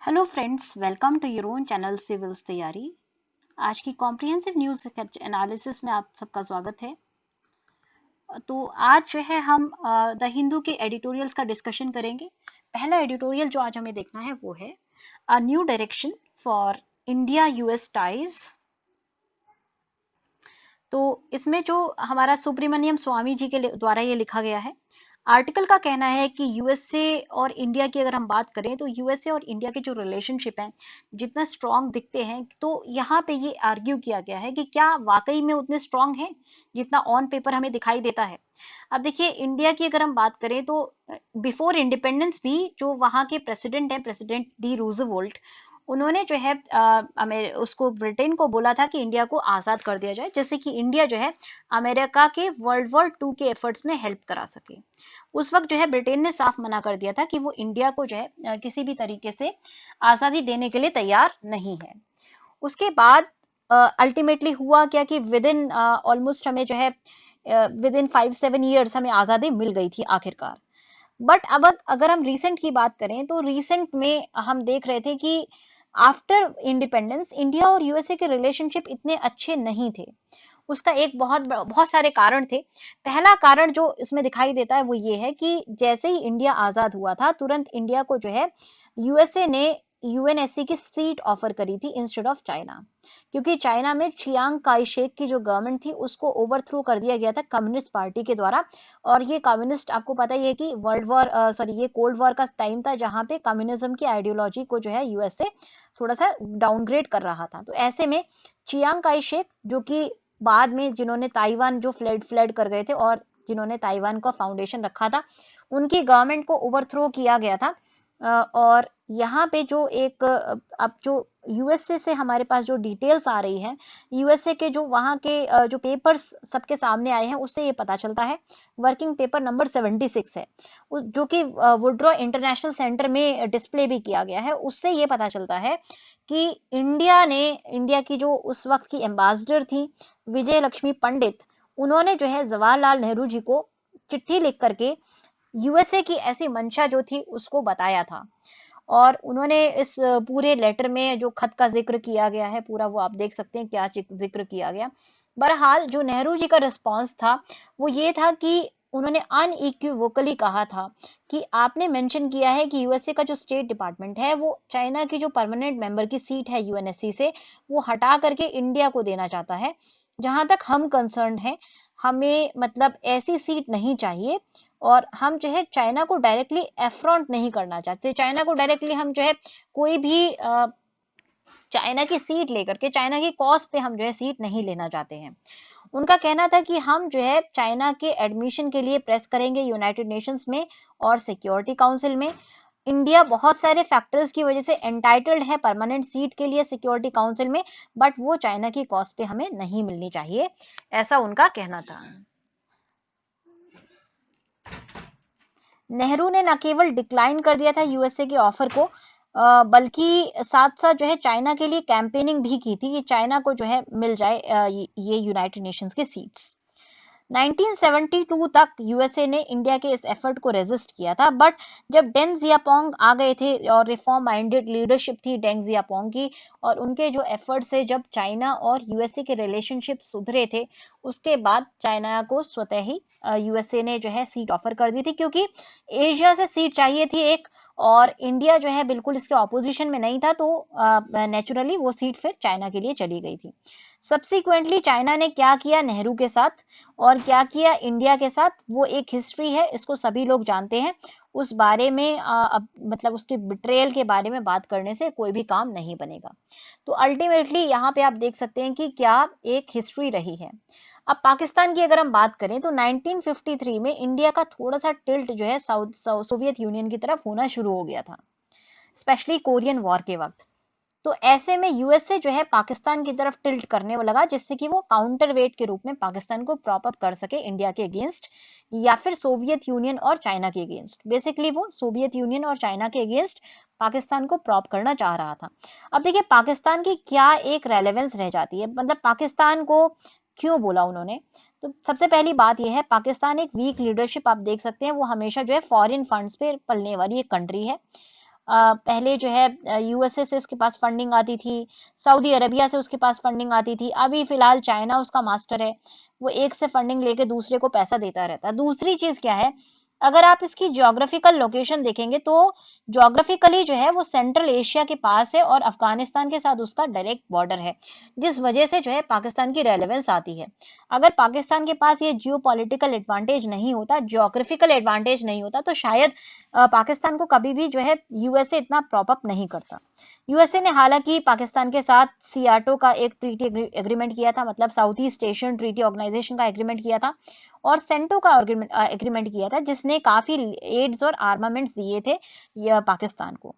Hello friends, welcome to your own channel civils तैयारी। आज की कॉम्प्रिहेंसिव न्यूज़ एनालिसिस में आप सबका स्वागत है। तो आज जो है हम द हिंदू के एडिटोरियल्स का डिस्कशन करेंगे। पहला एडिटोरियल जो आज हमें देखना है वो है a new direction for India US ties. तो इसमें जो हमारा सुब्रमण्यम स्वामी जी के द्वारा ये लिखा गया है। आर्टिकल का कहना है कि यूएसए और इंडिया की अगर हम बात करें तो यूएसए और इंडिया के जो रिलेशनशिप हैं जितना स्ट्रांग दिखते हैं, तो यहाँ पे ये आर्ग्यू किया गया है कि क्या वाकई में उतने स्ट्रांग हैं जितना ऑन पेपर हमें दिखाई देता है। अब देखिए, इंडिया की अगर हम बात करें तो बिफोर इंडिपेंडेंस भी जो वहाँ के प्रेसिडेंट हैं, प्रेसिडेंट डी रूजवेल्ट, उन्होंने जो है उसको ब्रिटेन को बोला था कि इंडिया को आज़ाद कर दिया जाए, जैसे कि इंडिया जो है अमेरिका के वर्ल्ड वॉर 2 के एफर्ट्स में हेल्प करा सके। उस वक्त जो है ब्रिटेन ने साफ मना कर दिया था कि वो इंडिया को जो है किसी भी तरीके से आज़ादी देने के लिए तैयार नहीं है। उसके बाद अल्टीमेटली हुआ क्या कि विद इन ऑलमोस्ट हमें जो है विद इन 5-7 ईयर्स हमें आज़ादी मिल गई थी आखिरकार। बट अब अगर हम रीसेंट की बात करें तो रीसेंट में हम देख रहे थे कि आफ्टर इंडिपेंडेंस इंडिया और यूएसए के रिलेशनशिप इतने अच्छे नहीं थे। उसका एक बहुत सारे कारण थे। पहला कारण जो इसमें दिखाई देता है वो ये है कि जैसे ही इंडिया आजाद हुआ था, तुरंत इंडिया को जो है यूएसए ने यूएनएससी की सीट ऑफर करी थी इंस्टेड ऑफ चाइना, क्योंकि चाइना में चियांग काई शेक की जो गवर्नमेंट थी उसको ओवरथ्रो कर दिया गया था कम्युनिस्ट पार्टी के द्वारा। और ये कम्युनिस्ट, आपको पता ही है कि ये कोल्ड वॉर का टाइम था जहां पे कम्युनिज्म की आइडियोलॉजी को जो है यूएसए थोड़ा सा डाउनग्रेड कर रहा था। तो ऐसे में चियांग काई शेक, जो कि बाद में जिन्होंने ताइवान जो फ्लड फ्लड कर गए थे और जिन्होंने ताइवान का फाउंडेशन रखा था, उनकी गवर्नमेंट को ओवरथ्रो किया गया था। और यहाँ पे जो एक अब जो यूएसए से हमारे पास जो डिटेल्स आ रही है, यूएसए के जो वहाँ के जो पेपर्स सबके सामने आए हैं उससे ये पता चलता है। वर्किंग पेपर नंबर 76 है, जो कि वुड्रो इंटरनेशनल सेंटर में डिस्प्ले भी किया गया है। उससे ये पता चलता है कि इंडिया की जो उस वक्त की एम्बेसडर थी विजय लक्ष्मी पंडित, उन्होंने जो है जवाहरलाल नेहरू जी को चिट्ठी लिख करके यूएसए की ऐसी मंशा जो थी उसको बताया था। और उन्होंने इस पूरे लेटर में जो खत का जिक्र किया गया है पूरा, वो आप देख सकते हैं क्या जिक्र किया गया। बहरहाल जो नेहरू जी का रिस्पांस था वो ये था कि उन्होंने अनइक्विवोकली कहा था कि आपने मेंशन किया है कि यूएसए का जो स्टेट डिपार्टमेंट है वो चाइना की जो परमानेंट मेंबर की सीट है यूएनएससी से, वो हटा करके इंडिया को देना चाहता है। जहां तक हम कंसर्न हैं, हमें मतलब ऐसी सीट नहीं चाहिए। और हम जो है चाइना को डायरेक्टली एफ्रॉन्ट नहीं करना चाहते। चाइना को डायरेक्टली हम जो है कोई भी चाइना की सीट लेकर के, चाइना की कॉस्ट पे हम जो है सीट नहीं लेना चाहते हैं। उनका कहना था कि हम जो है चाइना के एडमिशन के लिए प्रेस करेंगे यूनाइटेड नेशंस में और सिक्योरिटी काउंसिल में। इंडिया बहुत सारे फैक्टर्स की वजह से एंटाइटल्ड है परमानेंट सीट के लिए सिक्योरिटी काउंसिल में, बट वो चाइना की कॉस्ट पे हमें नहीं मिलनी चाहिए, ऐसा उनका कहना था। नेहरू ने न केवल डिक्लाइन कर दिया था यूएसए के ऑफर को, बल्कि साथ साथ जो है चाइना के लिए कैंपेनिंग भी की थी कि चाइना को जो है मिल जाए ये यूनाइटेड नेशंस के सीट्स। 1972 तक यूएसए ने इंडिया के इस एफर्ट को रेजिस्ट किया था, बट जब डेंग जियापोंग आ गए थे और रिफॉर्म माइंडेड लीडरशिप थी डेंग जियापोंग की, और उनके जो एफर्ट से जब चाइना और यूएसए के रिलेशनशिप सुधरे थे, उसके बाद चाइना को स्वतः ही यूएसए ने जो है सीट ऑफर कर दी थी, क्योंकि एशिया से सीट चाहिए थी एक, और इंडिया जो है बिल्कुल इसके ऑपोजिशन में नहीं था, तो नेचुरली वो सीट फिर चाइना के लिए चली गई थी। सब्सिक्वेंटली चाइना ने क्या किया नेहरू के साथ और क्या किया इंडिया के साथ, वो एक हिस्ट्री है, इसको सभी लोग जानते हैं। उस बारे में अब मतलब उसके बिट्रेयल के बारे में बात करने से कोई भी काम नहीं बनेगा। तो अल्टीमेटली यहाँ पे आप देख सकते हैं कि क्या एक हिस्ट्री रही है। अब पाकिस्तान की अगर हम बात करें तो 1953 में इंडिया का थोड़ा सा टिल्ट जो है सोवियत यूनियन की तरफ होना शुरू हो गया था, स्पेशली कोरियन वॉर के वक्त। तो ऐसे में यूएसए जो है पाकिस्तान की तरफ टिल्ट करने लगा, जिससे कि वो काउंटर वेट के रूप में पाकिस्तान को प्रॉप अप कर सके इंडिया के अगेंस्ट, या फिर सोवियत यूनियन और चाइना के अगेंस्ट। बेसिकली वो सोवियत यूनियन और चाइना के अगेंस्ट पाकिस्तान को प्रॉप करना चाह रहा था। अब देखिए पाकिस्तान की क्या एक रेलेवेंस रह जाती है, मतलब पाकिस्तान को क्यों बोला उन्होंने। तो सबसे पहली बात यह है, पाकिस्तान एक वीक लीडरशिप आप देख सकते हैं, वो हमेशा जो है फॉरेन फंड्स पे पलने वाली एक कंट्री है। पहले जो है यूएसए से उसके पास फंडिंग आती थी, सऊदी अरबिया से उसके पास फंडिंग आती थी, अभी फिलहाल चाइना उसका मास्टर है, वो एक से फंडिंग लेके दूसरे को पैसा देता रहता है। दूसरी चीज क्या है, अगर आप इसकी ज्योग्राफिकल लोकेशन देखेंगे तो ज्योग्राफिकली जो है वो सेंट्रल एशिया के पास है और अफगानिस्तान के साथ उसका डायरेक्ट बॉर्डर है, जिस वजह से जो है पाकिस्तान की रेलेवेंस आती है। अगर पाकिस्तान के पास ये जियो पॉलिटिकल एडवांटेज नहीं होता, ज्योग्राफिकल एडवांटेज नहीं होता, तो शायद पाकिस्तान को कभी भी जो है यूएसए इतना प्रॉप अप नहीं करता। यूएसए ने हालांकि पाकिस्तान के साथ सियाटो का एक ट्रीटी एग्रीमेंट किया था, मतलब south east Asian treaty organisation का एग्रीमेंट किया था, और सेंटो का एग्रीमेंट किया था, जिसने काफी एड्स और आर्मामेंट्स दिए थे पाकिस्तान को।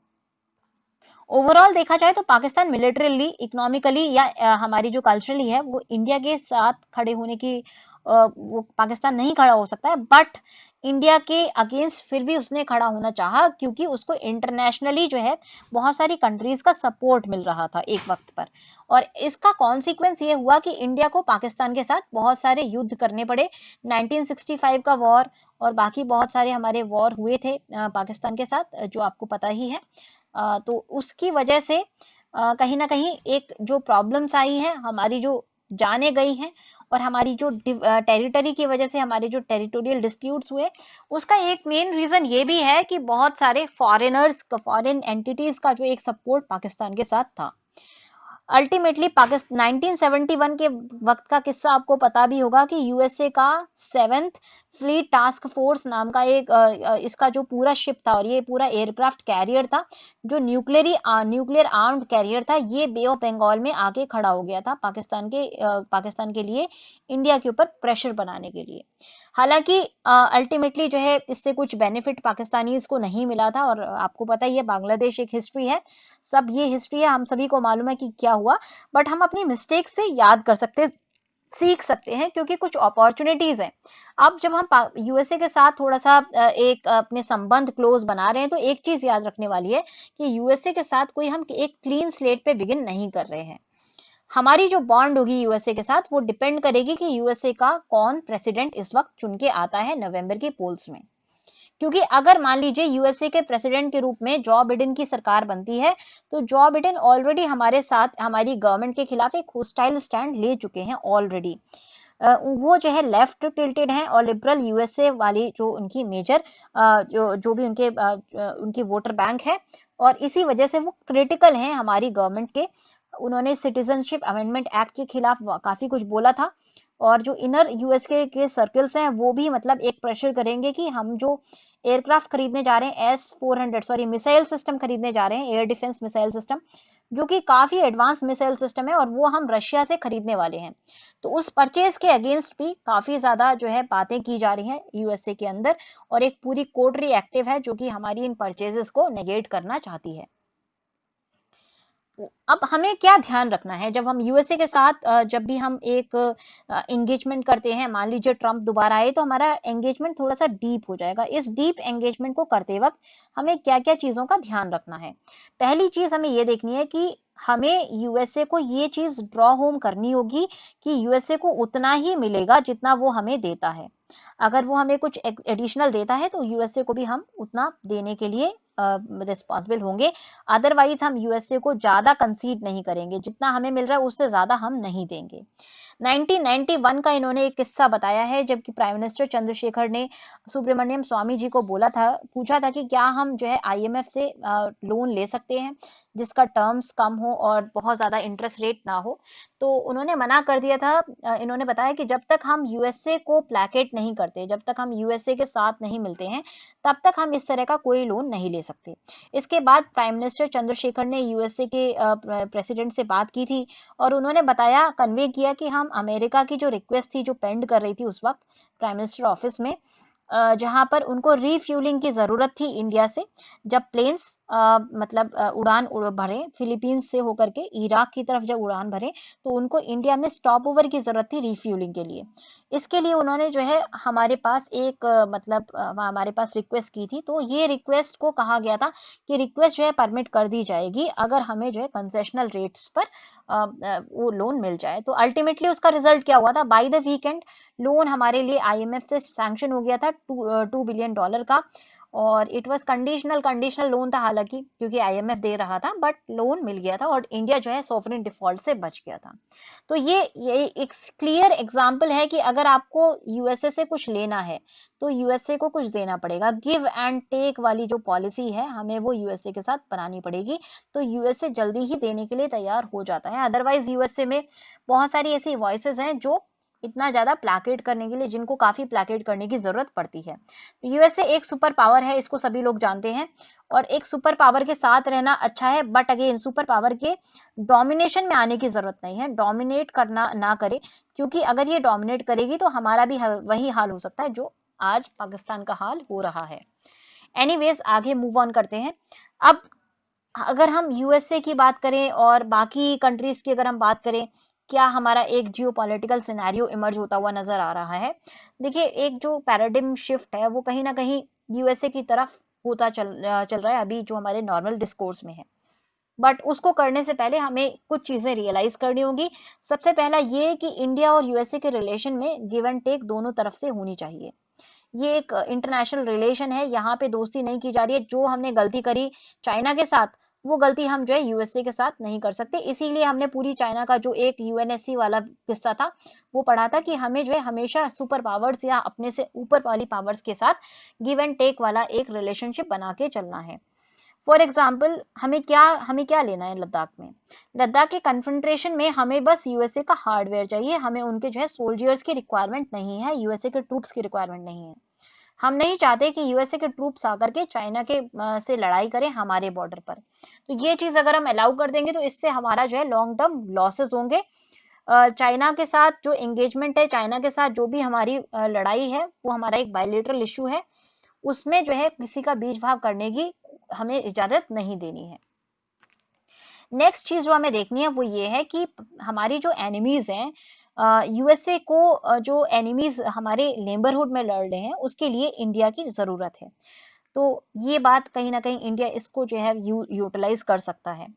ओवरऑल देखा जाए तो पाकिस्तान मिलिटरीली, इकोनॉमिकली या हमारी जो कल्चरली है वो इंडिया के साथ खड़े होने की वो पाकिस्तान नहीं खड़ा हो सकता है, बट इंडिया के अगेंस्ट फिर भी उसने खड़ा होना चाहा, क्योंकि उसको इंटरनेशनली जो है बहुत सारी कंट्रीज का सपोर्ट मिल रहा था एक वक्त पर। और इसका कॉन्सिक्वेंस ये हुआ कि इंडिया को पाकिस्तान के साथ बहुत सारे युद्ध करने पड़े। 1965 का वॉर और बाकी बहुत सारे हमारे वॉर हुए थे पाकिस्तान के साथ, जो आपको पता ही है। तो उसकी वजह से कहीं ना कहीं एक जो प्रॉब्लम्स आई हैं, हमारी जो जाने गई हैं, और हमारी जो टेरिटरी की वजह से हमारे जो टेरिटोरियल डिस्प्यूट्स हुए, उसका एक मेन रीजन ये भी है कि बहुत सारे फॉरेनर्स का, फॉरेन एंटिटीज का जो एक सपोर्ट पाकिस्तान के साथ था। अल्टीमेटली पाकिस्तान 1971 के वक्त का किस्सा आपको पता भी होगा कि यूएसए का 7th फ्लीट टास्क फोर्स नाम का एक इसका जो पूरा शिप था, और ये पूरा एयरक्राफ्ट कैरियर था, जो न्यूक्लियर आर्म्ड कैरियर था, ये बे ऑफ बंगाल में आके खड़ा हो गया था पाकिस्तान के लिए, इंडिया के ऊपर प्रेशर बनाने के लिए। हालांकि अल्टीमेटली जो है इससे कुछ बेनिफिट पाकिस्तानीज को नहीं मिला था, और आपको पता ही है बांग्लादेश एक हिस्ट्री है, सब ये हिस्ट्री है, हम सभी को मालूम है कि क्या हुआ। बट हम अपनी मिस्टेक से याद कर सकते, सीख सकते हैं, क्योंकि कुछ अपॉर्चुनिटीज हैं। अब जब हम यूएसए के साथ थोड़ा सा एक अपने संबंध क्लोज बना रहे हैं, तो एक चीज याद रखने वाली है कि यूएसए के साथ कोई हम एक क्लीन स्लेट पे बिगिन नहीं कर रहे हैं। हमारी जो बॉन्ड होगी यूएसए के साथ वो डिपेंड करेगी कि यूएसए का कौन प्रेसिडेंट इस वक्त चुन के आता है नवंबर के पोल्स में। क्योंकि अगर मान लीजिए यूएसए के प्रेसिडेंट के रूप में जो बिडेन की सरकार बनती है, तो जो बिडेन ऑलरेडी हमारे साथ हमारी गवर्नमेंट के खिलाफ एक होस्टाइल स्टैंड ले चुके हैं ऑलरेडी। वो जो है लेफ्ट टिल्टेड हैं, और लिबरल यूएसए वाली जो उनकी मेजर जो जो भी उनकी वोटर बैंक है, और इसी वजह से वो क्रिटिकल हैं हमारी गवर्नमेंट के। उन्होंने सिटीजनशिप अमेंडमेंट एक्ट के खिलाफ काफी कुछ बोला था, और जो इनर यूएसके के सर्कल्स हैं वो भी मतलब एक प्रेशर करेंगे कि हम जो एयरक्राफ्ट खरीदने जा रहे हैं, S-400 सॉरी मिसाइल सिस्टम खरीदने जा रहे हैं, एयर डिफेंस मिसाइल सिस्टम, जो कि काफी एडवांस मिसाइल सिस्टम है, और वो हम रशिया से खरीदने वाले हैं। तो उस परचेज के अगेंस्ट भी काफी ज्यादा जो है बातें की जा रही हैं यूएसए के अंदर, और एक पूरी कोर्ट एक्टिव है जो कि हमारी इन परचेजेस को नेगेट करना चाहती है। अब हमें क्या ध्यान रखना है जब हम यूएसए के साथ जब भी हम एक एंगेजमेंट करते हैं, मान लीजिए ट्रम्प दोबारा आए, तो हमारा एंगेजमेंट थोड़ा सा डीप हो जाएगा। इस डीप एंगेजमेंट को करते वक्त हमें क्या क्या चीजों का ध्यान रखना है। पहली चीज हमें ये देखनी है कि हमें यूएसए को ये चीज ड्रॉ होम करनी होगी कि यूएसए को उतना ही मिलेगा जितना वो हमें देता है। अगर वो हमें कुछ एडिशनल देता है तो यूएसए को भी हम उतना देने के लिए रिस्पॉन्सिबल होंगे। अदरवाइज हम यूएसए को ज्यादा कंसीड नहीं करेंगे, जितना हमें मिल रहा है उससे ज्यादा हम नहीं देंगे। 1991 का इन्होंने एक किस्सा बताया है, जबकि प्राइम मिनिस्टर चंद्रशेखर ने सुब्रमण्यम स्वामी जी को बोला था, पूछा था कि क्या हम जो है आईएमएफ से लोन ले सकते हैं जिसका टर्म्स कम हो और बहुत ज्यादा इंटरेस्ट रेट ना हो। तो उन्होंने मना कर दिया था। इन्होंने बताया कि जब तक हम यूएसए को प्लेकेट नहीं करते, जब तक हम यूएसए के साथ नहीं मिलते हैं, तब तक हम इस तरह का कोई लोन नहीं ले सकते। इसके बाद प्राइम मिनिस्टर चंद्रशेखर ने यूएसए के प्रेसिडेंट से बात की थी, और उन्होंने बताया, कन्वे किया कि हम अमेरिका की जो रिक्वेस्ट थी, जो पेंड कर रही थी उस वक्त प्राइम मिनिस्टर ऑफिस में, जहां पर उनको रीफ्यूलिंग की जरूरत थी इंडिया से, जब प्लेन्स मतलब उड़ान भरे फिलीपींस से होकर के इराक की तरफ जब उड़ान भरे, तो उनको इंडिया में स्टॉप ओवर की जरूरत थी रीफ्यूलिंग के लिए। इसके लिए उन्होंने जो है हमारे पास एक हमारे पास रिक्वेस्ट की थी। तो ये रिक्वेस्ट को कहा गया था कि रिक्वेस्ट जो है परमिट कर दी जाएगी अगर हमें जो है कंसेशनल रेट्स पर वो लोन मिल जाए। तो अल्टीमेटली उसका रिजल्ट क्या हुआ था, बाय द वीकेंड लोन हमारे लिए आईएमएफ से सैंक्शन हो गया था $2 बिलियन का। और इट वाज कंडीशनल लोन था, हालांकि क्योंकि आईएमएफ दे रहा था, बट लोन मिल गया था और इंडिया जो है सॉवरेन डिफॉल्ट से बच गया था। तो ये एक क्लियर एग्जांपल है कि अगर आपको यूएसए से कुछ लेना है तो यूएसए को कुछ देना पड़ेगा। गिव एंड टेक वाली जो पॉलिसी है हमें वो यूएसए के साथ बनानी पड़ेगी, तो यूएसए जल्दी ही देने के लिए तैयार हो जाता है। अदरवाइज यूएसए में बहुत सारी ऐसी वॉइसेस हैं जो इतना ज्यादा प्लाकेट करने के लिए, जिनको काफी प्लाकेट करने की जरूरत पड़ती है। यूएसए एक सुपर पावर है, इसको सभी लोग जानते हैं, और एक सुपर पावर के साथ रहना अच्छा है, बट अगेन सुपर पावर के डोमिनेशन में आने की जरूरत नहीं है, डोमिनेट करना ना करे, क्योंकि अगर ये डोमिनेट करेगी तो हमारा भी वही हाल हो सकता है जो आज पाकिस्तान का हाल हो रहा है। एनीवेज आगे मूव ऑन करते हैं। अब अगर हम यूएसए की बात करें और बाकी कंट्रीज की अगर हम बात करें, क्या हमारा एक जियोपॉलिटिकल सिनेरियो इमर्ज होता हुआ नजर आ रहा है। देखिए, एक जो पैराडिम शिफ्ट है वो कहीं ना कहीं यूएसए की तरफ होता चल रहा है अभी जो हमारे नॉर्मल डिस्कोर्स में है, बट उसको करने से पहले हमें कुछ चीजें रियलाइज करनी होगी। सबसे पहला ये कि इंडिया और यूएसए के रिलेशन में गिव एंड टेक दोनों तरफ से होनी चाहिए। ये एक इंटरनेशनल रिलेशन है, यहाँ पे दोस्ती नहीं की जा रही है। जो हमने गलती करी चाइना के साथ, वो गलती हम जो है यूएसए के साथ नहीं कर सकते। इसीलिए हमने पूरी चाइना का जो एक यूएनएससी वाला किस्सा था वो पढ़ा था कि हमें जो है हमेशा सुपर पावर्स या अपने से ऊपर वाली पावर्स के साथ गिव एंड टेक वाला एक रिलेशनशिप बना के चलना है। फॉर एग्जाम्पल, हमें क्या लेना है लद्दाख में। लद्दाख के कन्फंट्रेशन में हमें बस यूएसए का हार्डवेयर चाहिए, हमें उनके जो है सोल्जर्स की रिक्वायरमेंट नहीं है, यूएसए के ट्रूप्स की रिक्वायरमेंट नहीं है। हम नहीं चाहते कि यूएसए के ट्रूप्स आकर के चाइना के से लड़ाई करें हमारे बॉर्डर पर। तो ये चीज अगर हम अलाउ कर देंगे तो इससे हमारा जो है लॉन्ग टर्म लॉसेस होंगे। चाइना के साथ जो एंगेजमेंट है, चाइना के साथ जो भी हमारी लड़ाई है, वो हमारा एक बायलेटरल इशू है, उसमें जो है किसी का बीच भाव करने की हमें इजाजत नहीं देनी है। नेक्स्ट चीज जो हमें देखनी है वो ये है कि हमारी जो एनिमीज हैं, यूएसए को जो एनिमीज हमारे नेबरहुड में लड़ रहे हैं उसके लिए इंडिया की जरूरत है। तो ये बात कहीं ना कहीं इंडिया इसको जो है यूटिलाइज कर सकता है।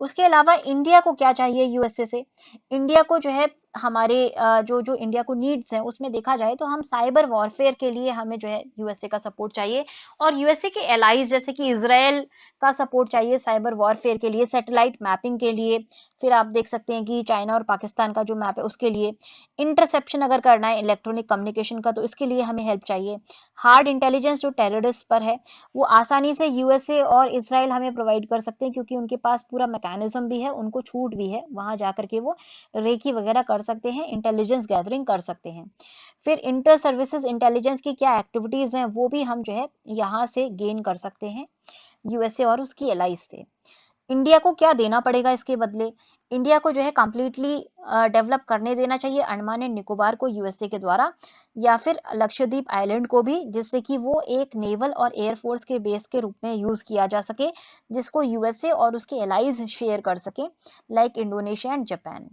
उसके अलावा इंडिया को क्या चाहिए यूएसए से। इंडिया को जो है हमारे जो जो इंडिया को नीड्स हैं उसमें देखा जाए तो हम साइबर वॉरफेयर के लिए हमें जो है यूएसए का सपोर्ट चाहिए, और यूएसए के एलाइज जैसे कि इसराइल का सपोर्ट चाहिए साइबर वॉरफेयर के लिए, सैटेलाइट मैपिंग के लिए। फिर आप देख सकते हैं कि चाइना और पाकिस्तान का जो मैप है उसके लिए, इंटरसेप्शन अगर करना है इलेक्ट्रॉनिक कम्युनिकेशन का तो इसके लिए हमें हेल्प चाहिए। हार्ड इंटेलिजेंस जो टेररिस्ट पर है वो आसानी से यूएसए और इसराइल हमें प्रोवाइड कर सकते हैं, क्योंकि उनके पास पूरा मैकेनिज्म भी है, उनको छूट भी है, वहां जाकर के वो रेकी वगैरह कर सकते हैं, इंटेलिजेंस गैदरिंग कर सकते हैं। फिर इंटर सर्विसेज इंटेलिजेंस की क्या एक्टिविटीज हैं वो भी हम जो है यहाँ से गेन कर सकते हैं यूएसए और उसकी एलाइज से। इंडिया को क्या देना पड़ेगा इसके बदले। इंडिया को जो है कंप्लीटली डेवलप करने देना चाहिए अंडमान एंड निकोबार को यूएसए के द्वारा, या फिर लक्षद्वीप आइलैंड को भी, जिससे कि वो एक नेवल और एयरफोर्स के बेस के रूप में यूज किया जा सके, जिसको यूएसए और उसके एलाइज शेयर कर सके, like Indonesia and Japan.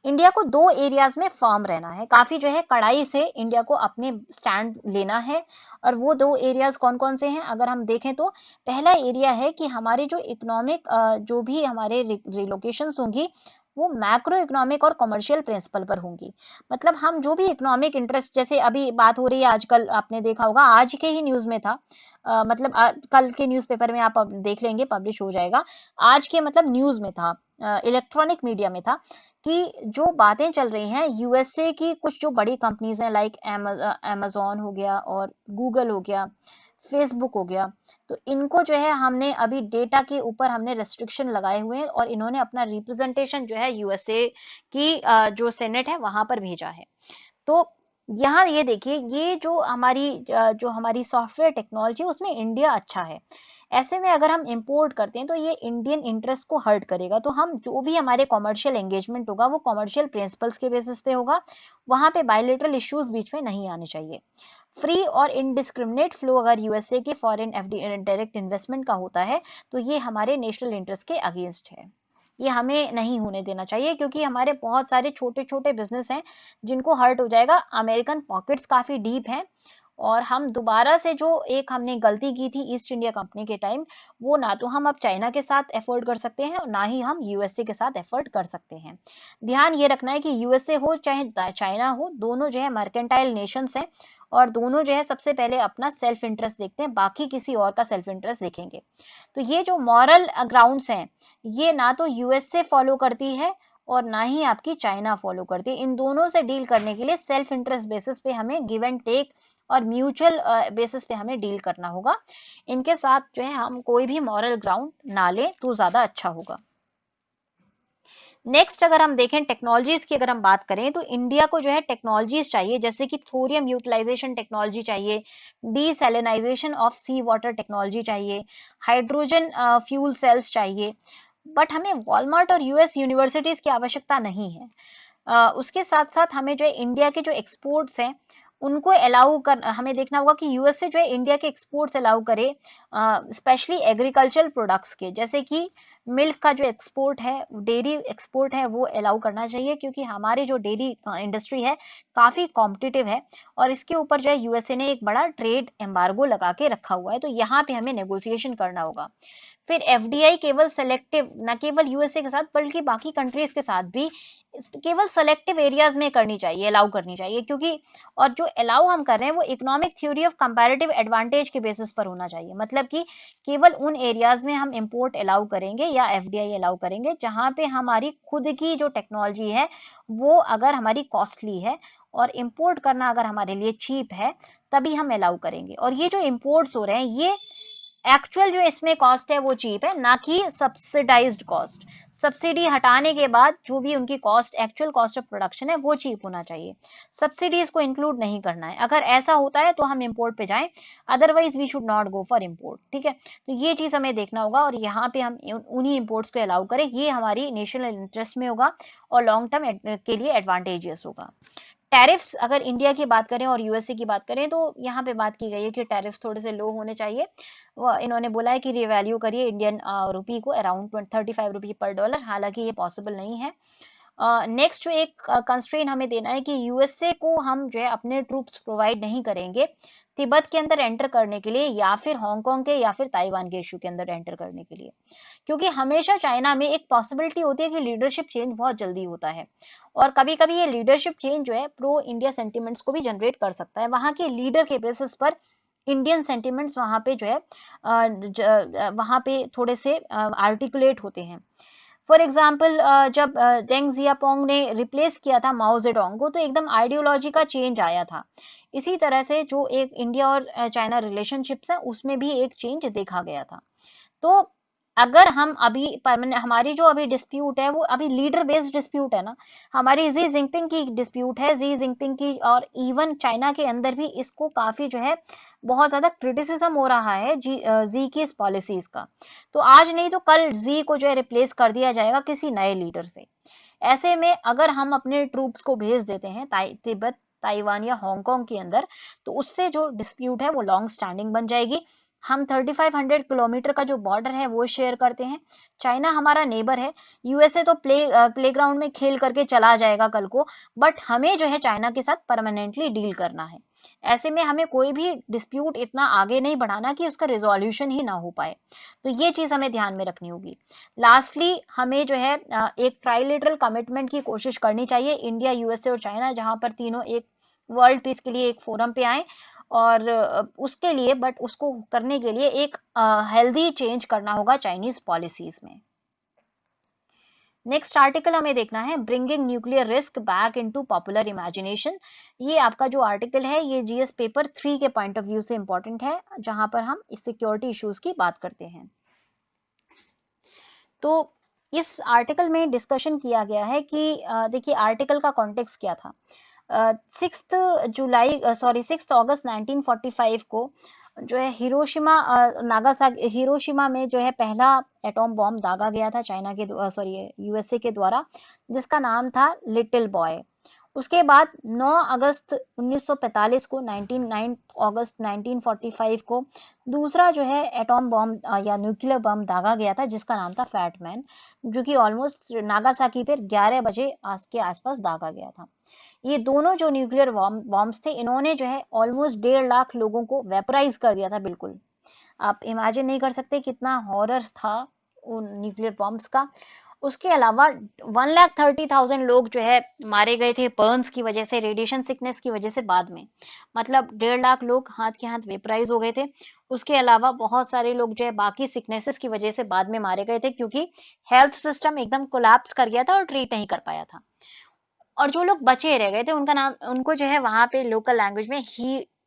India को दो एरियाज में फर्म रहना है, काफी जो है कड़ाई से इंडिया को अपने स्टैंड लेना है। और वो दो एरियाज कौन कौन से हैं अगर हम देखें तो, पहला एरिया है कि हमारे जो इकोनॉमिक जो भी हमारे रिलोकेशंस होंगी वो मैक्रो इकोनॉमिक और कमर्शियल प्रिंसिपल पर होंगी। मतलब हम जो भी इकोनॉमिक इंटरेस्ट, जैसे अभी बात हो रही है आजकल, आपने देखा होगा आज के ही न्यूज में था, मतलब कल के न्यूज़पेपर में आप देख लेंगे, पब्लिश हो जाएगा। आज के मतलब न्यूज में था, इलेक्ट्रॉनिक मीडिया में था, कि जो बातें चल रही हैं यूएसए की कुछ जो बड़ी कंपनीज हैं, लाइक amazon हो गया और गूगल हो गया, फेसबुक हो गया, तो इनको जो है हमने अभी डेटा के ऊपर हमने रेस्ट्रिक्शन लगाए हुए हैं, और इन्होंने अपना रिप्रेजेंटेशन जो है यूएसए की जो सेनेट है वहां पर भेजा है। तो यहाँ ये देखिए, ये जो हमारी सॉफ्टवेयर टेक्नोलॉजी है उसमें इंडिया अच्छा है। ऐसे में अगर हम इंपोर्ट करते हैं तो ये इंडियन इंटरेस्ट को हर्ट करेगा, तो हम जो भी हमारे कॉमर्शियल एंगेजमेंट होगा वो कॉमर्शियल प्रिंसिपल्स के बेसिस पे होगा, वहां पे बायलेटरल इश्यूज बीच में नहीं आने चाहिए। फ्री और इनडिस्क्रिमिनेट फ्लो अगर यूएसए के फॉरेन डायरेक्ट इन्वेस्टमेंट का होता है तो ये हमारे नेशनल इंटरेस्ट के अगेंस्ट है, ये हमें नहीं होने देना चाहिए, क्योंकि हमारे बहुत सारे छोटे छोटे बिजनेस हैं जिनको हर्ट हो जाएगा। अमेरिकन पॉकेट्स काफी डीप हैं, और हम दोबारा से जो एक हमने गलती की थी ईस्ट इंडिया कंपनी के टाइम, वो ना तो हम अब चाइना के साथ एफोर्ड कर सकते हैं और ना ही हम यूएसए के साथ एफोर्ड कर सकते हैं। ध्यान ये रखना है कि यूएसए हो चाहे चाइना हो, दोनों जो है मर्केंटाइल नेशंस हैं, और दोनों जो है सबसे पहले अपना सेल्फ इंटरेस्ट देखते हैं, बाकी किसी और का सेल्फ इंटरेस्ट देखेंगे। तो ये जो मॉरल ग्राउंड्स हैं, ये ना तो यूएसए फॉलो करती है और ना ही आपकी चाइना फॉलो करती है। इन दोनों से डील करने के लिए सेल्फ इंटरेस्ट बेसिस पे हमें गिव एंड टेक और म्यूचुअल बेसिस पे हमें डील करना होगा। इनके साथ जो है हम कोई भी मॉरल ग्राउंड ना लें तो ज्यादा अच्छा होगा। नेक्स्ट अगर हम देखें टेक्नोलॉजीज की, अगर हम बात करें तो इंडिया को जो है टेक्नोलॉजीज चाहिए, जैसे कि थोरियम यूटिलाइजेशन टेक्नोलॉजी चाहिए, desalinisation of C water technology चाहिए, हाइड्रोजन फ्यूल सेल्स चाहिए। बट हमें वॉलमार्ट और यूएस यूनिवर्सिटीज की आवश्यकता नहीं है। उसके साथ साथ हमें जो है इंडिया के जो एक्सपोर्ट्स हैं उनको अलाउ कर, हमें देखना होगा कि यूएसए जो है इंडिया के एक्सपोर्ट्स अलाउ करे, स्पेशली एग्रीकल्चरल प्रोडक्ट्स के, जैसे कि मिल्क का जो एक्सपोर्ट है, डेयरी एक्सपोर्ट है, वो अलाउ करना चाहिए, क्योंकि हमारी जो डेयरी इंडस्ट्री है काफी कॉम्पिटिटिव है और इसके ऊपर जो है यूएसए ने एक बड़ा ट्रेड एम्बार्गो लगा के रखा हुआ है, तो यहाँ पे हमें नेगोशिएशन करना होगा। फिर एफडीआई केवल सेलेक्टिव, न केवल यूएसए के साथ बल्कि बाकी कंट्रीज के साथ भी केवल सेलेक्टिव एरियाज में करनी चाहिए, अलाउ करनी चाहिए, क्योंकि और जो अलाउ हम कर रहे हैं वो economic theory of comparative advantage के बेसिस पर होना चाहिए। मतलब कि केवल उन एरियाज में हम इंपोर्ट अलाउ करेंगे या एफडीआई अलाउ करेंगे जहां पे हमारी खुद की जो टेक्नोलॉजी है वो अगर हमारी कॉस्टली है और इंपोर्ट करना अगर हमारे लिए चीप है, तभी हम अलाउ करेंगे। और ये जो इंपोर्ट्स हो रहे हैं ये एक्चुअल जो इसमें कॉस्ट है वो चीप है, ना कि सब्सिडाइज्ड कॉस्ट। सब्सिडी हटाने के बाद जो भी उनकी cost, actual cost of production है वो चीप होना चाहिए, सब्सिडीज को इंक्लूड नहीं करना है। अगर ऐसा होता है तो हम इंपोर्ट पे जाएं, otherwise we should not go for import. ठीक है, तो ये चीज हमें देखना होगा और यहाँ पे हम उन्हीं इंपोर्ट्स को अलाउ करें, ये हमारी नेशनल इंटरेस्ट में होगा और लॉन्ग टर्म के लिए एडवांटेजियस होगा। टैरिफ्स अगर इंडिया की बात करें और यूएसए की बात करें तो यहाँ पे बात की गई है कि टैरिफ्स थोड़े से लो होने चाहिए। इन्होंने बोला है कि रिवैल्यू करिए इंडियन रुपी को अराउंड 35 रुपी पर डॉलर, हालांकि ये पॉसिबल नहीं है। नेक्स्ट जो एक कंस्ट्रेंट हमें देना है कि यूएसए को हम जो है अपने ट्रूप्स प्रोवाइड नहीं करेंगे तिब्बत के अंदर एंटर करने के लिए, या फिर हांगकांग के या फिर ताइवान के इशू के अंदर एंटर करने के लिए, क्योंकि हमेशा चाइना में एक पॉसिबिलिटी होती है कि लीडरशिप चेंज बहुत जल्दी होता है और कभी कभी ये लीडरशिप चेंज जो है प्रो इंडिया सेंटिमेंट्स को भी जनरेट कर सकता है। वहां के लीडर के बेसिस पर इंडियन सेंटिमेंट्स वहां पे जो है वहां पे थोड़े से आर्टिकुलेट होते हैं। फॉर एग्जाम्पल जब डेंग जियापोंग ने रिप्लेस किया था माओ जेडोंग को तो एकदम आइडियोलॉजी का चेंज आया था। इसी तरह से जो एक इंडिया और चाइना रिलेशनशिप्स है उसमें भी एक चेंज देखा गया था। तो अगर हम अभी परमानेंट, हमारी जो अभी डिस्प्यूट है वो अभी लीडर बेस्ड डिस्प्यूट है ना, हमारी जी जिनपिंग की डिस्प्यूट है, जी जिनपिंग की, और इवन चाइना के अंदर भी इसको काफी जो है बहुत ज्यादा क्रिटिसिज्म हो रहा है जी की इस पॉलिसीज का। तो आज नहीं तो कल जी को जो है रिप्लेस कर दिया जाएगा किसी नए लीडर से। ऐसे में अगर हम अपने ट्रूप्स को भेज देते हैं तिब्बत, ताइवान या हांगकांग के अंदर, तो उससे जो डिस्प्यूट है वो लॉन्ग स्टैंडिंग बन जाएगी। हम 3500 किलोमीटर का जो बॉर्डर है वो शेयर करते हैं, चाइना हमारा नेबर है, यूएसए तो प्लेग्राउंड में खेल करके चला जाएगा कल को, बट हमें जो है चाइना के साथ परमानेंटली डील करना है। ऐसे में हमें कोई भी डिस्प्यूट इतना आगे नहीं बढ़ाना कि उसका रिजोल्यूशन ही ना हो पाए, तो ये चीज हमें ध्यान में रखनी होगी। लास्टली हमें जो है एक ट्राइलेटरल कमिटमेंट की कोशिश करनी चाहिए, इंडिया, यूएसए और चाइना, जहां पर तीनों एक वर्ल्ड पीस के लिए एक फोरम पे आए और उसके लिए, बट उसको करने के लिए एक हेल्दी चेंज करना होगा चाइनीज पॉलिसीज में। नेक्स्ट आर्टिकल हमें देखना है bringing nuclear risk back into popular imagination. ये आपका जो आर्टिकल है ये जीएस पेपर 3 के पॉइंट ऑफ व्यू से इंपॉर्टेंट है, जहां पर हम इस सिक्योरिटी इश्यूज की बात करते हैं। तो इस आर्टिकल में डिस्कशन किया गया है कि देखिए आर्टिकल का कॉन्टेक्स्ट क्या था। 6 अगस्त 1945 को जो है हिरोशिमा नागासाकी, हिरोशिमा में जो है पहला एटॉम बॉम्ब दागा गया था चाइना के, सॉरी, यूएसए के द्वारा, जिसका नाम था लिटिल बॉय। उसके बाद 9 अगस्त 1945 को 9 अगस्त 1945 को दूसरा जो है एटॉम बॉम्ब या न्यूक्लियर बम दागा गया था, जिसका नाम था फैट मैन, जो कि ऑलमोस्ट नागासाकी पर 11 बजे के आसपास दागा गया था। ये दोनों जो न्यूक्लियर बॉम्ब्स थे, इन्होंने जो है ऑलमोस्ट 1.5 लाख लोगों को वेपराइज कर दिया था। बिल्कुल आप इमेजिन नहीं कर सकते कितना हॉरर था उन न्यूक्लियर बॉम्ब्स का। उसके अलावा 1,30,000 लोग जो है मारे गए थे बर्न्स की वजह से, रेडिएशन सिकनेस की वजह से बाद में। मतलब 1.5 लाख लोग हाथ के हाथ वेपराइज हो गए थे। उसके अलावा बहुत सारे लोग जो है बाकी सिकनेसेस की वजह से बाद में मारे गए थे, क्योंकि हेल्थ सिस्टम एकदम कोलैप्स कर गया था और ट्रीट नहीं कर पाया था। और जो लोग बचे रह गए थे उनका नाम, उनको जो है वहां पे लोकल लैंग्वेज में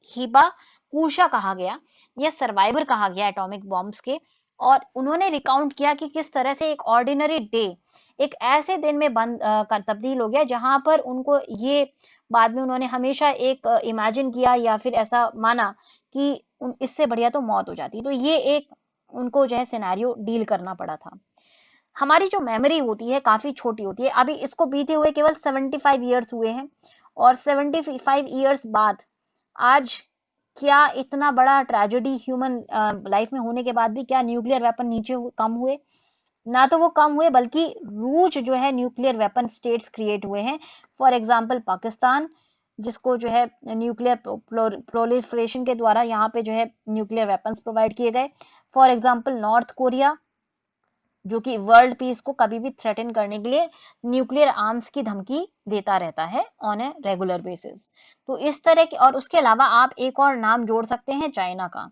हिबा कुशा कहा गया, या सर्वाइवर कहा गया एटॉमिक बॉम्ब्स के। और उन्होंने रिकाउंट किया कि किस तरह से एक ऑर्डिनरी डे एक ऐसे दिन में तब्दील हो गया जहां पर उनको ये, बाद में उन्होंने हमेशा एक इमेजिन किया या फिर ऐसा माना कि इससे बढ़िया तो मौत हो जाती। तो ये एक उनको जो है सिनेरियो डील करना पड़ा था। हमारी जो मेमोरी होती है काफी छोटी होती है। अभी इसको बीते हुए केवल 75 ईयर्स हुए हैं, और 75 ईयर्स बाद आज क्या इतना बड़ा ट्रेजेडी ह्यूमन लाइफ में होने के बाद भी क्या न्यूक्लियर वेपन नीचे कम हुए? ना तो वो कम हुए, बल्कि रूज जो है न्यूक्लियर वेपन स्टेट्स क्रिएट हुए हैं। फॉर एग्जांपल पाकिस्तान, जिसको जो है न्यूक्लियर प्रोलिफरेशन के द्वारा यहाँ पे जो है न्यूक्लियर वेपन्स प्रोवाइड किए गए। फॉर एग्जांपल नॉर्थ कोरिया, जो कि वर्ल्ड पीस को कभी भी थ्रेटन करने के लिए न्यूक्लियर आर्म्स की धमकी देता रहता है ऑन ए रेगुलर बेसिस। तो इस तरह के, और उसके अलावा आप एक और नाम जोड़ सकते हैं चाइना का।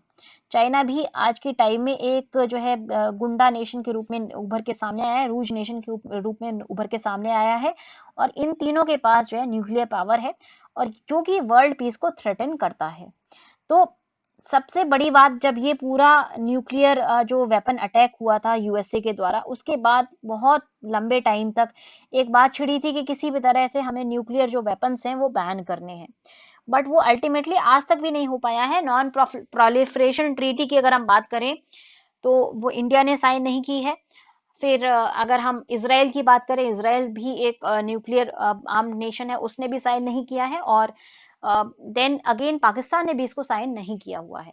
चाइना भी आज के टाइम में एक जो है गुंडा नेशन के रूप में उभर के सामने आया है, रूज नेशन के रूप में उभर के सामने आया है। और इन तीनों के पास जो है न्यूक्लियर पावर है, और जो कि वर्ल्ड पीस को थ्रेटन करता है। तो सबसे बड़ी बात, जब ये पूरा न्यूक्लियर जो वेपन अटैक हुआ था यूएसए के द्वारा, उसके बाद बहुत लंबे टाइम तक एक बात छिड़ी थी कि किसी भी तरह से हमें न्यूक्लियर जो वेपन्स हैं वो बैन करने हैं। बट वो अल्टीमेटली आज तक भी नहीं हो पाया है। नॉन प्रोलिफरेशन ट्रीटी की अगर हम बात करें तो वो इंडिया ने साइन नहीं की है। फिर अगर हम इसराइल की बात करें, इसराइल भी एक न्यूक्लियर आर्म्ड नेशन है, उसने भी साइन नहीं किया है। और देन अगेन पाकिस्तान ने भी इसको साइन नहीं किया हुआ है।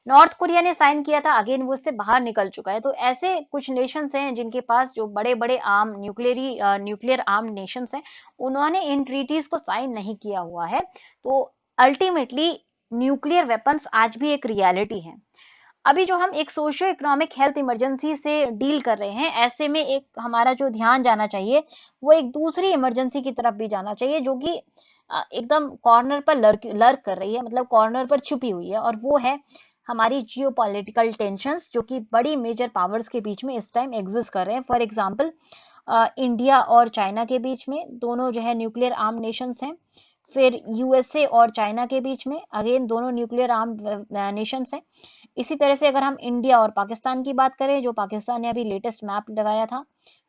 नॉर्थ कोरिया ने साइन किया था, अगेन वो इससे बाहर निकल चुका है। तो ऐसे कुछ नेशंस हैं जिनके पास जो बड़े बड़े आर्म न्यूक्लियर आर्म्ड नेशंस हैं, उन्होंने इन ट्रीटीज को साइन नहीं किया हुआ है। तो अल्टीमेटली न्यूक्लियर वेपन्स आज भी एक रियलिटी है। अभी जो हम एक सोशियो इकोनॉमिक हेल्थ इमरजेंसी से डील कर रहे हैं, ऐसे में एक हमारा जो ध्यान जाना चाहिए वो एक दूसरी इमरजेंसी की तरफ भी जाना चाहिए, जो कि एकदम कॉर्नर पर लर्क कर रही है, मतलब कॉर्नर पर छुपी हुई है। और वो है हमारी जियोपॉलिटिकल टेंशंस, जो कि बड़ी मेजर पावर्स के बीच में इस टाइम एग्जिस्ट कर रहे हैं। फॉर एग्जांपल इंडिया और चाइना के बीच में, दोनों जो है न्यूक्लियर आर्म नेशंस हैं। फिर यूएसए और चाइना के बीच में, अगेन दोनों न्यूक्लियर आर्म नेशंस हैं। इसी तरह से अगर हम इंडिया और पाकिस्तान की बात करें, जो पाकिस्तान ने अभी लेटेस्ट मैप लगाया था,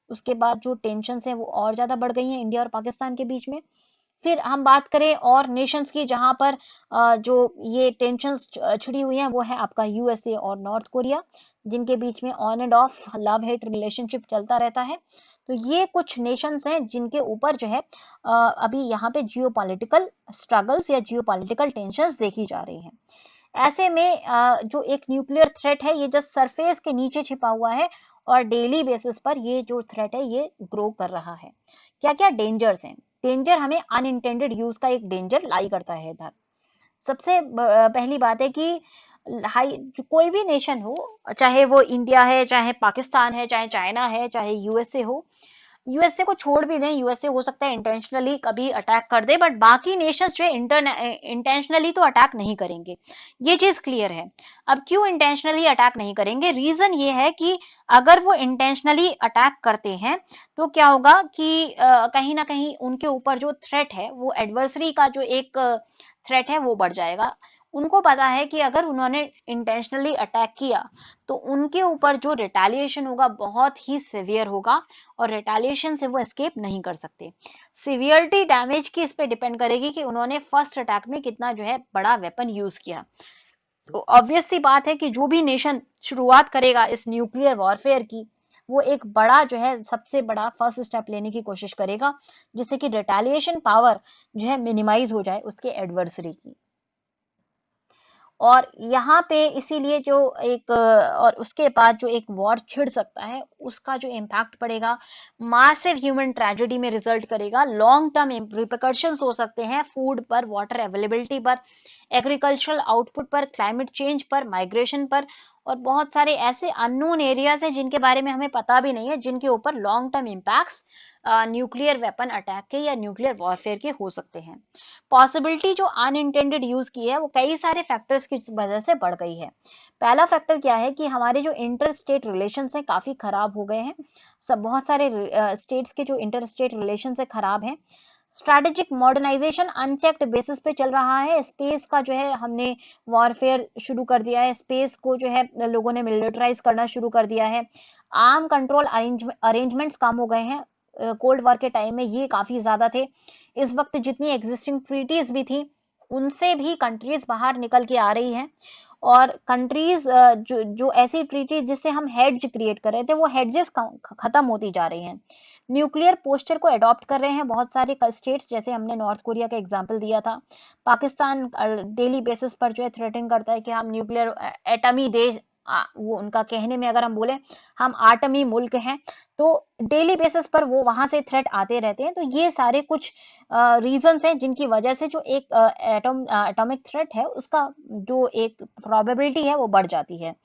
उसके बाद जो टेंशंस हैं वो और ज्यादा बढ़ गई हैं इंडिया और पाकिस्तान के बीच में। फिर हम बात करें और नेशंस की जहां पर जो ये टेंशंस छिड़ी हुई हैं, वो है आपका यूएसए और नॉर्थ कोरिया, जिनके बीच में on end of love hate relationship चलता रहता है। तो ये कुछ नेशंस हैं जिनके ऊपर जो है अभी यहाँ पे जियोपॉलिटिकल स्ट्रगल्स या जियोपॉलिटिकल टेंशंस देखी जा रही हैं। ऐसे में जो एक न्यूक्लियर थ्रेट है, ये जस्ट सरफेस के नीचे छिपा हुआ है, और डेली बेसिस पर ये जो थ्रेट है ये ग्रो कर रहा है। क्या क्या डेंजर्स हैं? डेंजर हमें अनइंटेंडेड यूज का एक डेंजर लाई करता है इधर। सबसे पहली बात है कि हाई, कोई भी नेशन हो, चाहे वो इंडिया है, चाहे पाकिस्तान है, चाहे चाइना है, चाहे यूएसए हो, यूएसए को छोड़ भी दें, यूएसए हो सकता है इंटेंशनली कभी अटैक कर दे, बट बाकी नेशंस जो है इंटेंशनली तो अटैक नहीं करेंगे, ये चीज क्लियर है। अब क्यों इंटेंशनली अटैक नहीं करेंगे? रीजन ये है कि अगर वो इंटेंशनली अटैक करते हैं तो क्या होगा कि कहीं ना कहीं उनके ऊपर जो थ्रेट है, वो एडवर्सरी का जो एक थ्रेट है वो बढ़ जाएगा। उनको पता है कि अगर उन्होंने इंटेंशनली अटैक किया तो उनके ऊपर जो रिटेलिएशन होगा बहुत ही सिवियर होगा, और रिटेलिएशन से वो एस्केप नहीं कर सकते। सिवियरिटी डैमेज की इस पे डिपेंड करेगी कि उन्होंने फर्स्ट अटैक में कितना जो है बड़ा वेपन यूज किया। तो ऑब्वियस सी बात है कि जो भी नेशन शुरुआत करेगा इस न्यूक्लियर वॉरफेयर की, वो एक बड़ा जो है सबसे बड़ा फर्स्ट स्टेप लेने की कोशिश करेगा, जिससे कि रिटेलिएशन पावर जो है मिनिमाइज हो जाए उसके एडवर्सरी की। और यहाँ पे इसीलिए जो एक और उसके बाद जो एक वॉर छिड़ सकता है, उसका जो इम्पैक्ट पड़ेगा मासिव ह्यूमन ट्रेजेडी में रिजल्ट करेगा, लॉन्ग टर्म रिpercussions हो सकते हैं फूड पर, वाटर अवेलेबिलिटी पर, एग्रीकल्चरल आउटपुट पर, क्लाइमेट चेंज पर, माइग्रेशन पर, और बहुत सारे ऐसे अननोन एरियाज हैं जिनके बारे में हमें पता भी नहीं है, जिनके ऊपर long term impacts nuclear weapon attack के या न्यूक्लियर वॉरफेयर के हो सकते हैं। पॉसिबिलिटी जो अनइंटेंडेड यूज की है वो कई सारे फैक्टर्स की वजह से बढ़ गई है। पहला फैक्टर क्या है कि हमारे जो इंटर स्टेट रिलेशंस हैं काफी खराब हो गए हैं। सब बहुत सारे स्टेट्स के जो इंटर स्टेट रिलेशंस है खराब हैं। स्ट्रैटेजिक मॉडर्नाइजेशन अनचेक्ड बेसिस पे चल रहा है। स्पेस का जो है हमने वॉरफेयर शुरू कर दिया है, स्पेस को जो है लोगों ने मिलिटराइज करना शुरू कर दिया है। आर्म कंट्रोल अरेंजमेंट्स कम हो गए हैं। कोल्ड वॉर के टाइम में ये काफी ज्यादा थे। इस वक्त जितनी एग्जिस्टिंग ट्रीटीज भी थी उनसे भी कंट्रीज बाहर निकल के आ रही हैं, और कंट्रीज जो ऐसी ट्रीटीज जिससे हम हेड्ज क्रिएट कर रहे थे वो हेडजेस खत्म होती जा रही हैं। न्यूक्लियर पोस्चर को अडॉप्ट कर रहे हैं बहुत सारे स्टेट्स, जैसे हमने नॉर्थ कोरिया का एग्जांपल दिया था। पाकिस्तान डेली बेसिस पर जो है थ्रेटन करता है कि हम न्यूक्लियर एटमी देश, वो उनका कहने में अगर हम बोले हम आटमी मुल्क हैं, तो डेली बेसिस पर वो वहां से थ्रेट आते रहते हैं। तो ये सारे कुछ रीजंस हैं जिनकी वजह से जो एक एटॉमिक थ्रेट है उसका जो एक प्रोबेबिलिटी है वो बढ़ जाती है।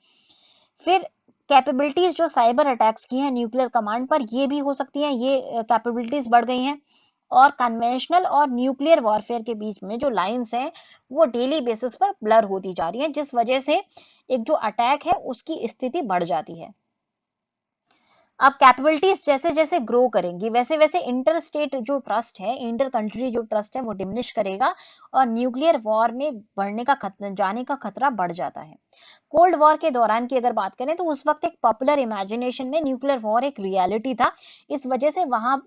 फिर कैपेबिलिटीज जो साइबर अटैक्स की हैं न्यूक्लियर कमांड पर, ये भी हो सकती हैं, ये कैपेबिलिटीज बढ़ गई हैं। और कन्वेंशनल और न्यूक्लियर वॉरफेयर के बीच में जो लाइंस हैं वो डेली बेसिस पर ब्लर होती जा रही हैं, जिस वजह से एक जो अटैक है उसकी स्थिति बढ़ जाती है। अब कैपेबिलिटीज जैसे जैसे ग्रो करेंगी वैसे वैसे इंटर स्टेट जो ट्रस्ट है, इंटर कंट्री जो ट्रस्ट है वो डिमिनिश करेगा, और न्यूक्लियर वॉर में बढ़ने का जाने का खतरा बढ़ जाता है। कोल्ड वॉर के दौरान की अगर बात करें तो उस वक्त एक पॉपुलर इमेजिनेशन में न्यूक्लियर वॉर एक रियलिटी था। इस वजह से वहां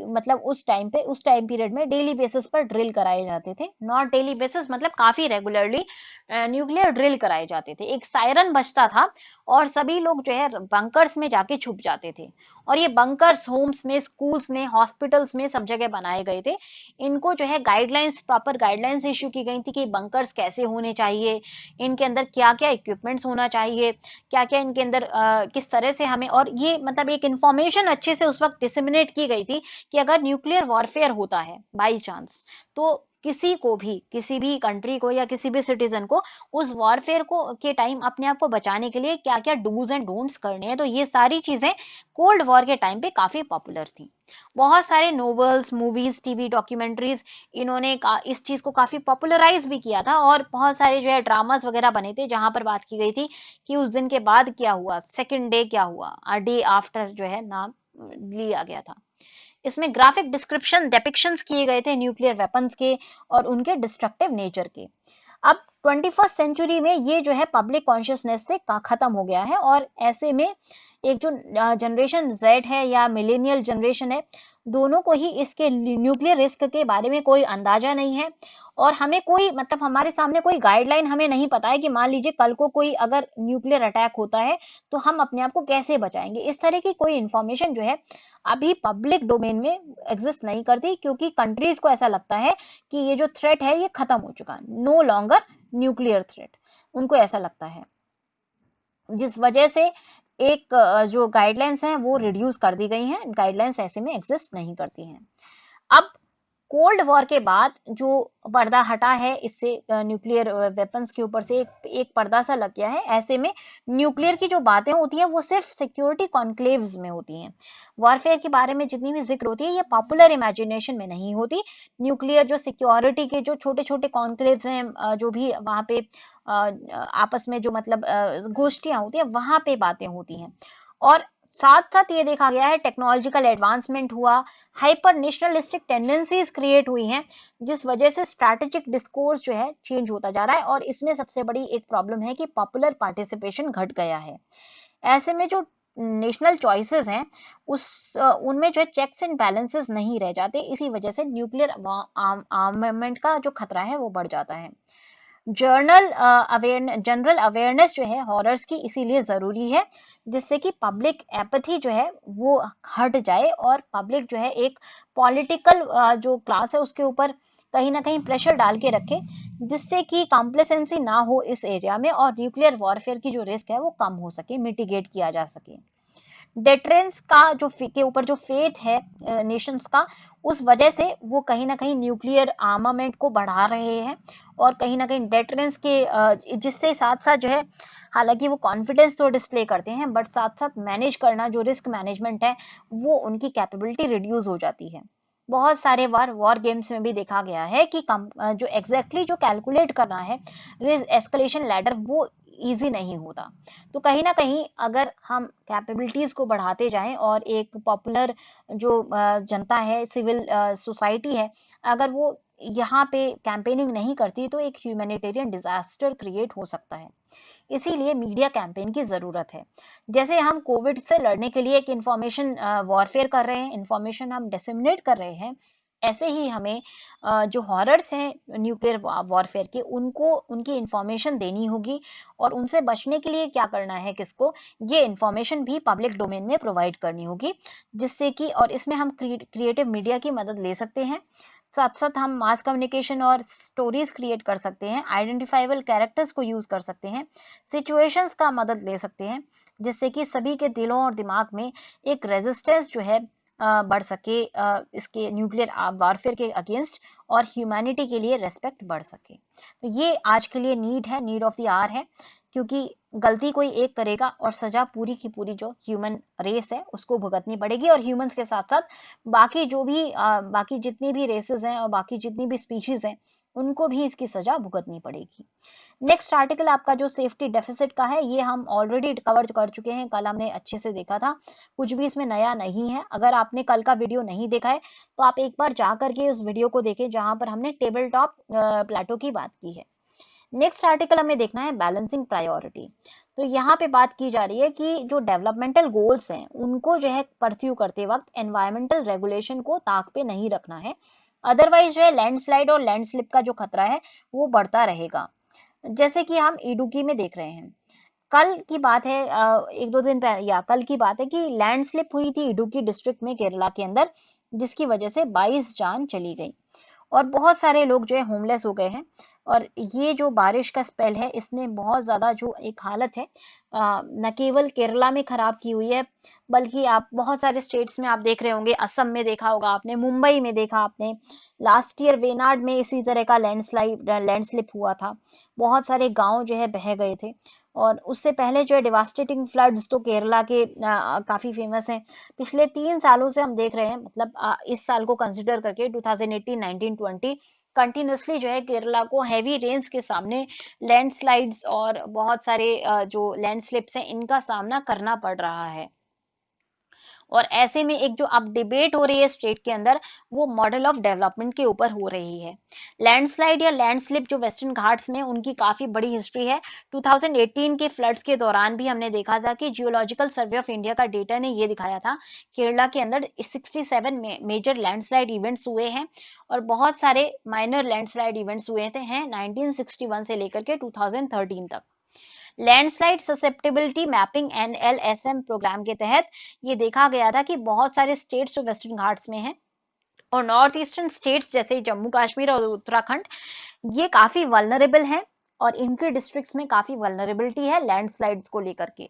मतलब उस टाइम पे, उस टाइम पीरियड में डेली बेसिस पर ड्रिल कराए जाते थे, नॉट डेली बेसिस मतलब काफी रेगुलरली न्यूक्लियर ड्रिल कराए जाते थे। एक सायरन बजता था और सभी लोग जो है बंकर्स में जाके छुप जाते थे, और ये बंकर्स होम्स में, स्कूल्स में, हॉस्पिटल्स में सब जगह बनाए गए थे। इनको जो है गाइडलाइंस, प्रॉपर गाइडलाइंस इश्यू की गई थी कि बंकर्स कैसे होने चाहिए, इनके अंदर क्या क्या इक्विपमेंट्स होना चाहिए, क्या क्या इनके अंदर किस तरह से हमें, और ये मतलब एक इंफॉर्मेशन अच्छे से उस वक्त डिसेमिनेट की गई थी कि अगर न्यूक्लियर वॉरफेयर होता है बाई चांस, तो किसी को भी, किसी भी कंट्री को या किसी भी सिटीजन को उस वॉरफेयर को के टाइम अपने आप को बचाने के लिए क्या क्या डूज एंड डोंट्स करने हैं। तो ये सारी चीजें कोल्ड वॉर के टाइम पे काफी पॉपुलर थी। बहुत सारे नोवेल्स, मूवीज, टीवी डॉक्यूमेंट्रीज, इन्होंने इस चीज को काफी पॉपुलराइज भी किया था, और बहुत सारे जो है ड्रामास वगैरह बने थे जहां पर बात की गई थी कि उस दिन के बाद क्या हुआ, सेकेंड डे क्या हुआ, डे आफ्टर जो है नाम लिया गया था। इसमें ग्राफिक डिस्क्रिप्शन, डेपिक्शंस किए गए थे न्यूक्लियर वेपन्स के और उनके डिस्ट्रक्टिव नेचर के। अब 21st सेंचुरी में ये जो है पब्लिक कॉन्शियसनेस से खत्म हो गया है, और ऐसे में एक जो जनरेशन जेड है या मिलेनियल जनरेशन है, दोनों को ही इसके न्यूक्लियर रिस्क के बारे में कोई अंदाजा नहीं है, और हमें कोई मतलब हमारे सामने कोई गाइडलाइन हमें नहीं पता है कि मान लीजिए कल को कोई अगर न्यूक्लियर अटैक होता है तो हम अपने आप को कैसे बचाएंगे। इस तरह की कोई इंफॉर्मेशन जो है अभी पब्लिक डोमेन में एग्जिस्ट नहीं करती, क्योंकि कंट्रीज को ऐसा लगता है कि ये जो थ्रेट है ये खत्म हो चुका, नो लॉन्गर न्यूक्लियर थ्रेट, उनको ऐसा लगता है, जिस वजह से एक जो गाइडलाइंस हैं वो रिड्यूस कर दी गई हैं, गाइडलाइंस ऐसे में एग्जिस्ट नहीं करती हैं। अब कोल्ड वॉर के बाद जो पर्दा हटा है, इससे न्यूक्लियर वेपन्स के ऊपर से एक पर्दा सा लग गया है। ऐसे में न्यूक्लियर की जो बातें होती हैं वो सिर्फ सिक्योरिटी कॉन्क्लेव्स में होती हैं। वॉरफेयर के बारे में जितनी भी जिक्र होती है ये पॉपुलर इमेजिनेशन में नहीं होती। न्यूक्लियर जो सिक्योरिटी के जो छोटे छोटे कॉन्क्लेव्स हैं, जो भी वहां पे आपस में जो मतलब गोष्ठियां होती है वहां पे बातें होती हैं। और साथ साथ ये देखा गया है टेक्नोलॉजिकल एडवांसमेंट हुआ, हाइपर नेशनलिस्टिक टेंडेंसीज क्रिएट हुई हैं, जिस वजह से स्ट्रैटेजिक डिस्कोर्स जो है चेंज होता जा रहा है, और इसमें सबसे बड़ी एक प्रॉब्लम है कि पॉपुलर पार्टिसिपेशन घट गया है। ऐसे में जो नेशनल चॉइसेस हैं उनमें जो है चेक्स एंड बैलेंसेस नहीं रह जाते, इसी वजह से न्यूक्लियर आर्मामेंट का जो खतरा है वो बढ़ जाता है। जनरल अवेयरनेस जो है हॉरर्स की इसीलिए जरूरी है, जिससे कि पब्लिक एपैथी जो है वो हट जाए, और पब्लिक जो है एक पॉलिटिकल जो क्लास है उसके ऊपर कहीं ना कहीं प्रेशर डाल के रखे, जिससे कि कॉम्प्लेसेंसी ना हो इस एरिया में, और न्यूक्लियर वॉरफेयर की जो रिस्क है वो कम हो सके, मिटिगेट किया जा सके। डेटरेंस का जो के ऊपर जो फेथ है नेशंस का, उस वजह से वो कहीं ना कहीं न्यूक्लियर आर्मामेंट को बढ़ा रहे हैं, और कहीं ना कहीं डेटरेंस के जिससे साथ साथ जो है, हालांकि वो कॉन्फिडेंस तो डिस्प्ले करते हैं, बट साथ साथ मैनेज करना, जो रिस्क मैनेजमेंट है, वो उनकी कैपेबिलिटी रिड्यूस हो जाती है। बहुत सारे बार वॉर गेम्स में भी देखा गया है कि जो जो कैलकुलेट करना है एस्केलेशन लैडर, वो इजी नहीं होता। तो कहीं ना कहीं अगर हम कैपेबिलिटीज को बढ़ाते जाएं, और एक पॉपुलर जो जनता है, सिविल सोसाइटी है, अगर वो यहाँ पे कैंपेनिंग नहीं करती, तो एक ह्यूमैनिटेरियन डिजास्टर क्रिएट हो सकता है। इसीलिए मीडिया कैंपेन की जरूरत है। जैसे हम कोविड से लड़ने के लिए एक इंफॉर्मेशन वॉरफेयर कर रहे हैं, इंफॉर्मेशन हम डिसेमिनेट कर रहे हैं, ऐसे ही हमें जो हॉरर्स हैं न्यूक्लियर वॉरफेयर के, उनको उनकी इंफॉर्मेशन देनी होगी, और उनसे बचने के लिए क्या करना है, किसको ये इंफॉर्मेशन भी पब्लिक डोमेन में प्रोवाइड करनी होगी, जिससे कि, और इसमें हम क्रिएटिव मीडिया की मदद ले सकते हैं। साथ साथ हम मास कम्युनिकेशन और स्टोरीज क्रिएट कर सकते हैं, आइडेंटिफाइबल कैरेक्टर्स को यूज कर सकते हैं, सिचुएशंस का मदद ले सकते हैं, जिससे कि सभी के दिलों और दिमाग में एक रेजिस्टेंस जो है बढ़ सके इसके न्यूक्लियर वारफेयर के अगेंस्ट, और ह्यूमैनिटी के लिए रेस्पेक्ट बढ़ सके। तो ये आज के लिए नीड है, नीड ऑफ द आवर है, क्योंकि गलती कोई एक करेगा और सजा पूरी की पूरी जो ह्यूमन रेस है उसको भुगतनी पड़ेगी, और ह्यूमंस के साथ साथ बाकी जो भी बाकी जितनी भी रेसेस हैं और बाकी जितनी भी स्पीशीज हैं, उनको भी इसकी सजा भुगतनी पड़ेगी। नेक्स्ट आर्टिकल आपका जो सेफ्टी डेफिसिट का है, ये हम ऑलरेडी कवर कर चुके हैं, कल हमने अच्छे से देखा था, कुछ भी इसमें नया नहीं है। अगर आपने कल का वीडियो नहीं देखा है, तो आप एक बार जा करके उस वीडियो को देखें, जहां पर हमने टेबल टॉप प्लेटो की बात की है। नेक्स्ट आर्टिकल हमें देखना है बैलेंसिंग प्रायोरिटी। तो यहाँ पे बात की जा रही है कि जो डेवलपमेंटल गोल्स हैं, उनको जो है परस्यू करते वक्त एनवायरमेंटल रेगुलेशन को ताक पे नहीं रखना है, अदरवाइज जो है लैंडस्लाइड और लैंडस्लिप का जो खतरा है वो बढ़ता रहेगा। जैसे कि हम इडुक्की में देख रहे हैं, कल की बात है, एक दो दिन पहले या कल की बात है कि लैंडस्लिप हुई थी इडुक्की डिस्ट्रिक्ट में, केरला के अंदर, जिसकी वजह से 22 जान चली गई, और बहुत सारे लोग जो है होमलेस हो गए हैं। और ये जो बारिश का स्पेल है, इसने बहुत ज़्यादा जो एक हालत है न केवल केरला में खराब की हुई है, बल्कि आप बहुत सारे स्टेट्स में आप देख रहे होंगे, असम में देखा होगा आपने, मुंबई में देखा आपने, लास्ट ईयर वेनाड में इसी तरह का लैंडस्लिप हुआ था, बहुत सारे गांव जो है बह गए थे। और उससे पहले जो है डिवास्टेटिंग फ्लड्स तो केरला के काफी फेमस हैं। पिछले 3 सालों से हम देख रहे हैं, मतलब इस साल को कंसिडर करके 2018, 19, 20 कंटिन्यूसली जो है केरला को हैवी रेन्स के सामने लैंडस्लाइड्स और बहुत सारे जो लैंडस्लिप्स हैं, इनका सामना करना पड़ रहा है। और ऐसे में एक जो अब डिबेट हो रही है स्टेट के अंदर, वो मॉडल ऑफ डेवलपमेंट के ऊपर हो रही है। लैंडस्लाइड या लैंडस्लिप जो वेस्टर्न घाट्स में, उनकी काफी बड़ी हिस्ट्री है। 2018 के फ्लड्स के दौरान भी हमने देखा था कि जियोलॉजिकल सर्वे ऑफ इंडिया का डेटा ने ये दिखाया था, केरला के अंदर 67 में मेजर लैंडस्लाइड इवेंट्स हुए हैं, और बहुत सारे माइनर लैंडस्लाइड इवेंट्स हुए थे हैं 1961 से लेकर के 2013 तक। Landslide susceptibility mapping NLSM programme के तहत ये देखा गया था कि बहुत सारे स्टेट्स जो वेस्टर्न घाट्स में हैं, और नॉर्थ ईस्टर्न स्टेट्स जैसे जम्मू कश्मीर और उत्तराखंड, ये काफी वल्नरेबल हैं, और इनके डिस्ट्रिक्ट्स में काफी वल्नरेबिलिटी है लैंडस्लाइड्स को लेकर के।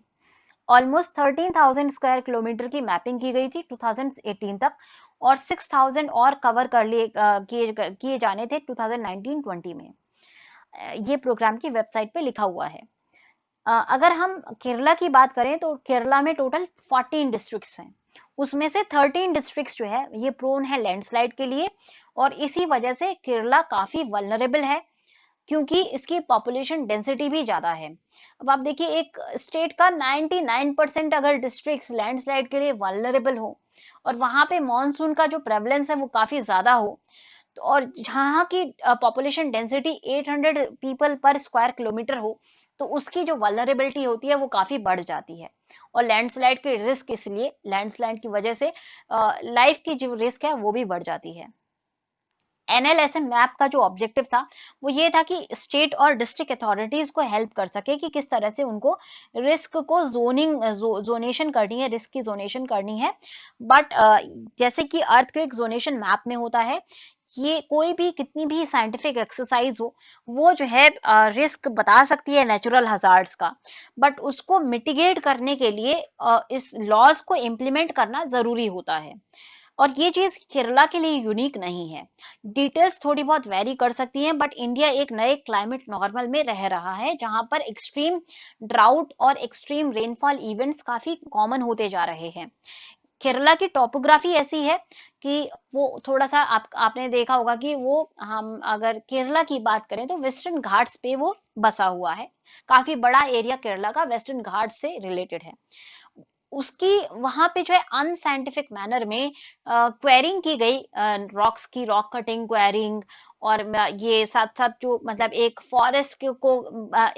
ऑलमोस्ट 13,000 स्क्वायर किलोमीटर की मैपिंग की गई थी 2018 तक, और 6,000 और कवर कर लिए किए जाने थे 2019-20 में। ये प्रोग्राम की वेबसाइट पे लिखा हुआ है। अगर हम केरला की बात करें, तो केरला में टोटल 14 डिस्ट्रिक्ट्स हैं, उसमें से 13 डिस्ट्रिक्ट्स जो है ये प्रोन है लैंडस्लाइड के लिए, और इसी वजह से केरला काफी वल्नरेबल है, क्योंकि इसकी पॉपुलेशन डेंसिटी भी ज्यादा है। अब आप देखिए, एक स्टेट का 99% अगर डिस्ट्रिक्ट्स लैंडस्लाइड के लिए वल्नरेबल हो, और वहां पे मॉनसून का जो प्रेवलेंस है वो काफी ज्यादा हो, तो और जहाँ की पॉपुलेशन डेंसिटी 800 पीपल पर स्क्वायर किलोमीटर हो, तो उसकी जो वल्नरेबिलिटी होती है वो काफी बढ़ जाती है। और लैंडस्लाइड के रिस्क, इसलिए लैंडस्लाइड की वजह से लाइफ की जो रिस्क है वो भी बढ़ जाती है। एनएलएसएम मैप का जो ऑब्जेक्टिव था वो ये था कि स्टेट और डिस्ट्रिक्ट अथॉरिटीज को हेल्प कर सके कि किस तरह से उनको रिस्क को जोनेशन करनी है, रिस्क की जोनेशन करनी है। बट जैसे कि अर्थक्वेक जोनेशन मैप में होता है, ये कोई भी कितनी भी साइंटिफिक एक्सरसाइज हो वो जो है रिस्क बता सकती है नेचुरल हजार्ड्स का, बट उसको मिटिगेट करने के लिए इस लॉज को इम्प्लीमेंट करना जरूरी होता है। और ये चीज केरला के लिए यूनिक नहीं है, डिटेल्स थोड़ी बहुत वेरी कर सकती हैं, बट इंडिया एक नए क्लाइमेट नॉर्मल में रह रहा है जहां पर एक्सट्रीम ड्राउट और एक्सट्रीम रेनफॉल इवेंट्स काफी कॉमन होते जा रहे हैं। केरला की टोपोग्राफी ऐसी है कि वो थोड़ा सा आपने देखा होगा कि वो, हम अगर केरला की बात करें तो वेस्टर्न घाट्स पे वो बसा हुआ है, काफी बड़ा एरिया केरला का वेस्टर्न घाट से रिलेटेड है। उसकी वहां पे जो है अनसाइंटिफिक मैनर में क्वेरिंग की गई, रॉक्स की रॉक कटिंग क्वेरिंग, और ये साथ साथ जो मतलब एक फॉरेस्ट को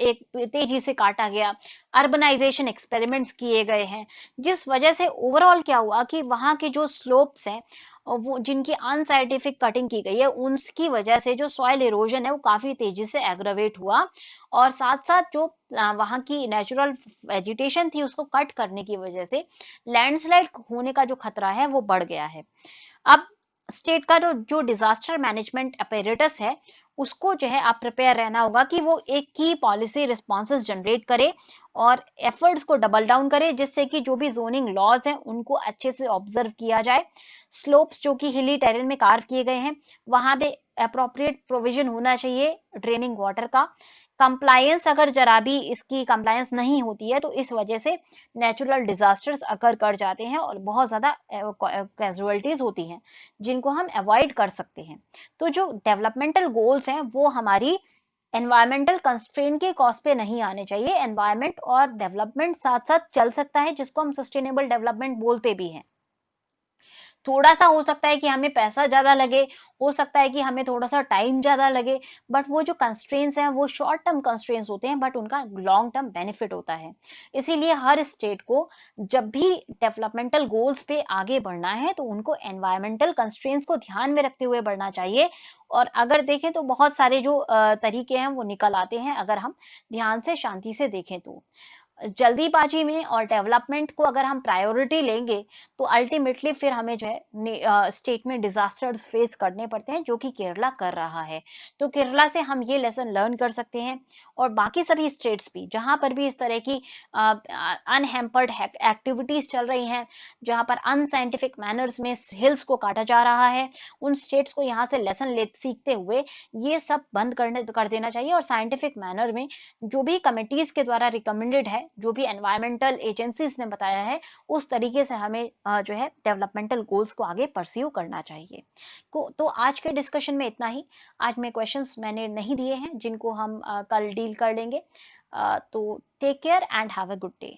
एक तेजी से काटा गया, अर्बनाइजेशन एक्सपेरिमेंट्स किए गए हैं, जिस वजह से ओवरऑल क्या हुआ कि वहां के जो स्लोप्स हैं वो जिनकी अनसाइंटिफिक कटिंग की गई है उनकी वजह से जो सॉइल इरोजन है वो काफी तेजी से एग्रवेट हुआ, और साथ साथ जो वहां की नेचुरल वेजिटेशन थी उसको कट करने की वजह से लैंडस्लाइड होने का जो खतरा है वो बढ़ गया है। अब स्टेट का जो डिजास्टर मैनेजमेंट अपैरेटस है उसको जो है आप प्रिपेयर रहना होगा कि वो एक की पॉलिसी रिस्पॉन्सेज जनरेट करे और एफर्ट्स को डबल डाउन करे, जिससे कि जो भी जोनिंग लॉज हैं उनको अच्छे से ऑब्जर्व किया जाए। स्लोप्स जो कि हिली टेरेन में कार्व किए गए हैं वहां पे अप्रोप्रिएट प्रोविजन होना चाहिए ड्रेनिंग वाटर का। कंप्लायंस अगर जरा भी इसकी कंप्लायंस नहीं होती है तो इस वजह से नेचुरल डिजास्टर्स अकर कर जाते हैं और बहुत ज्यादा कैजुअलिटीज होती हैं जिनको हम अवॉइड कर सकते हैं। तो जो डेवलपमेंटल गोल्स हैं वो हमारी एनवायरमेंटल कंस्ट्रेन के कॉस्ट पे नहीं आने चाहिए। एनवायरमेंट और डेवलपमेंट साथ साथ चल सकता है, जिसको हम सस्टेनेबल डेवलपमेंट बोलते भी हैं। थोड़ा सा हो सकता है कि हमें पैसा ज्यादा लगे, हो सकता है कि हमें थोड़ा सा टाइम ज्यादा लगे, बट वो जो कंस्ट्रेंट्स हैं वो शॉर्ट टर्म कंस्ट्रेंट्स होते हैं, बट उनका लॉन्ग टर्म बेनिफिट होता है। इसीलिए हर स्टेट को जब भी डेवलपमेंटल गोल्स पे आगे बढ़ना है तो उनको एनवायरमेंटल कंस्ट्रेंट्स को ध्यान में रखते हुए बढ़ना चाहिए। और अगर देखें तो बहुत सारे जो तरीके हैं वो निकल आते हैं अगर हम ध्यान से शांति से देखें तो। जल्दीबाजी में और डेवलपमेंट को अगर हम प्रायोरिटी लेंगे तो अल्टीमेटली फिर हमें जो है स्टेट में डिजास्टर्स फेस करने पड़ते हैं, जो कि केरला कर रहा है। तो केरला से हम ये लेसन लर्न कर सकते हैं, और बाकी सभी स्टेट्स भी जहां पर भी इस तरह की अनहेम्पर्ड एक्टिविटीज चल रही हैं, जहां पर अनसाइंटिफिक मैनर्स में हिल्स को काटा जा रहा है, उन स्टेट्स को यहाँ से लेसन ले सीखते हुए ये सब बंद कर देना चाहिए, और साइंटिफिक मैनर में जो भी कमिटीज के द्वारा रिकमेंडेड है, जो भी एनवायरमेंटल एजेंसीज ने बताया है, उस तरीके से हमें जो है डेवलपमेंटल गोल्स को आगे परस्यू करना चाहिए। तो आज के डिस्कशन में इतना ही। आज में क्वेश्चंस मैंने नहीं दिए हैं जिनको हम कल डील कर लेंगे। तो take care and have a good day.